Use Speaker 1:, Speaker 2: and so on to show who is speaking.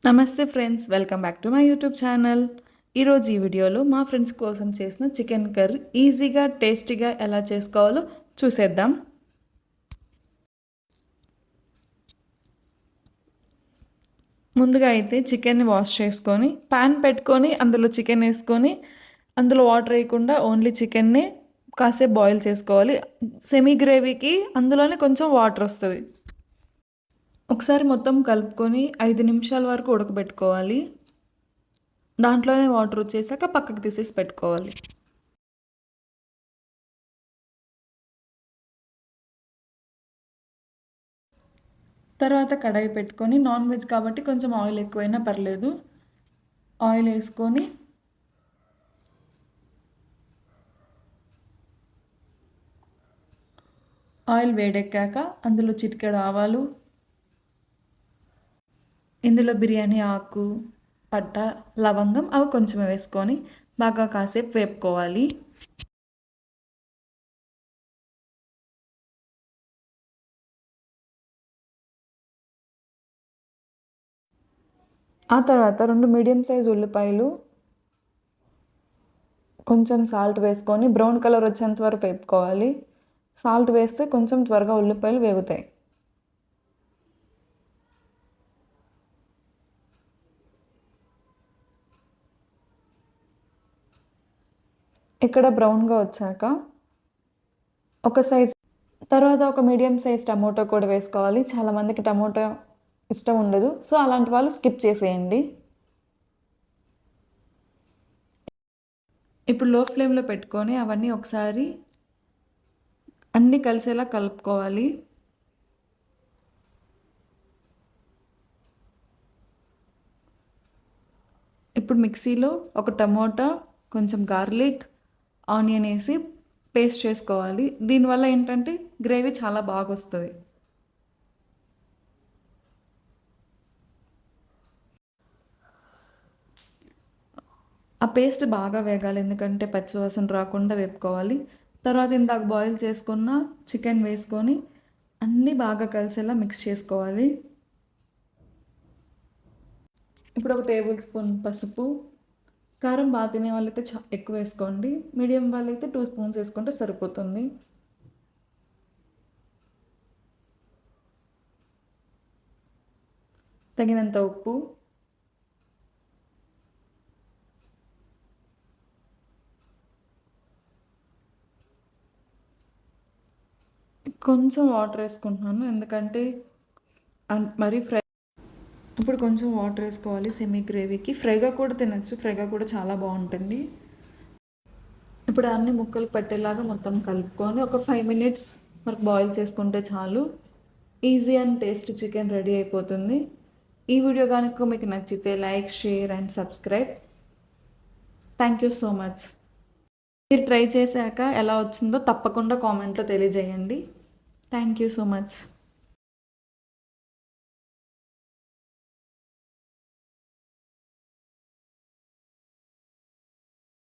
Speaker 1: నమస్తే friends, welcome back to my YouTube channel. ఈరోజు ఈ వీడియోలో మా ఫ్రెండ్స్ కోసం చేసిన చికెన్ కర్రీ ఈజీగా టేస్టీగా ఎలా చేసుకోవాలో చూసేద్దాం. ముందుగా అయితే చికెన్ని వాష్ చేసుకొని ప్యాన్ పెట్టుకొని అందులో చికెన్ వేసుకొని అందులో వాటర్ వేయకుండా ఓన్లీ చికెన్ని కాసేపు బాయిల్ చేసుకోవాలి. సెమీ గ్రేవీకి అందులోనే కొంచెం వాటర్ వస్తుంది. ఒకసారి మొత్తం కలుపుకొని 5 నిమిషాల వరకు ఉడకబెట్టుకోవాలి. దాంట్లోనే వాటర్ వచ్చేసాక పక్కకు తీసేసి పెట్టుకోవాలి. తర్వాత కడాయి పెట్టుకొని నాన్ వెజ్ కాబట్టి కొంచెం ఆయిల్ ఎక్కువైనా పర్లేదు. ఆయిల్ వేసుకొని ఆయిల్ వేడెక్కాక అందులో చిటికెడు ఆవాలు, ఇందులో బిర్యానీ ఆకు, పట్ట, లవంగం అవి కొంచెం వేసుకొని బాగా కాసేపు వేపుకోవాలి. ఆ తర్వాత 2 మీడియం సైజ్ ఉల్లిపాయలు కొంచెం సాల్ట్ వేసుకొని బ్రౌన్ కలర్ వచ్చేంత వరకు వేపుకోవాలి. సాల్ట్ వేస్తే కొంచెం త్వరగా ఉల్లిపాయలు వేగుతాయి. ఇక్కడ బ్రౌన్గా వచ్చాక తర్వాత ఒక మీడియం సైజ్ టమోటో కూడా వేసుకోవాలి. చాలామందికి టమోటో ఇష్టం ఉండదు, సో అలాంటి వాళ్ళు స్కిప్ చేసేయండి. ఇప్పుడు లో ఫ్లేమ్లో పెట్టుకొని అవన్నీ ఒకసారి అన్నీ కలిసేలా కలుపుకోవాలి. ఇప్పుడు మిక్సీలో ఒక టమోటా, కొంచెం గార్లిక్, ఆనియన్ వేసి పేస్ట్ చేసుకోవాలి. దీనివల్ల ఏంటంటే గ్రేవీ చాలా బాగా వస్తుంది. ఆ పేస్ట్ బాగా వేగాలి, ఎందుకంటే పచ్చివాసన రాకుండా వేపుకోవాలి. తర్వాత ఇందాక బాయిల్ చేసుకున్న చికెన్ వేసుకొని అన్నీ బాగా కలిసేలా మిక్స్ చేసుకోవాలి. ఇప్పుడు ఒక టేబుల్ స్పూన్ పసుపు, కారం బాగా తినే వాళ్ళైతే ఎక్కువ వేసుకోండి, మీడియం వాళ్ళైతే 2 స్పూన్స్ వేసుకుంటే సరిపోతుంది. తగినంత ఉప్పు, కొంచెం వాటర్ వేసుకుంటున్నాను ఎందుకంటే మరీ ఇప్పుడు కొంచెం వాటర్ వేసుకోవాలి. సెమీ గ్రేవీకి ఫ్రైగా కూడా తినచ్చు, ఫ్రైగా కూడా చాలా బాగుంటుంది. ఇప్పుడు అన్ని ముక్కలు పట్టేలాగా మొత్తం కలుపుకొని ఒక 5 మినిట్స్ వరకు బాయిల్ చేసుకుంటే చాలు. Easy and tasty chicken ready అయిపోతుంది. ఈ వీడియో కనుక మీకు నచ్చితే like, share and subscribe. Thank you so much. మీరు ట్రై చేశాక ఎలా వచ్చిందో తప్పకుండా కామెంట్లో తెలియజేయండి. Thank you so much.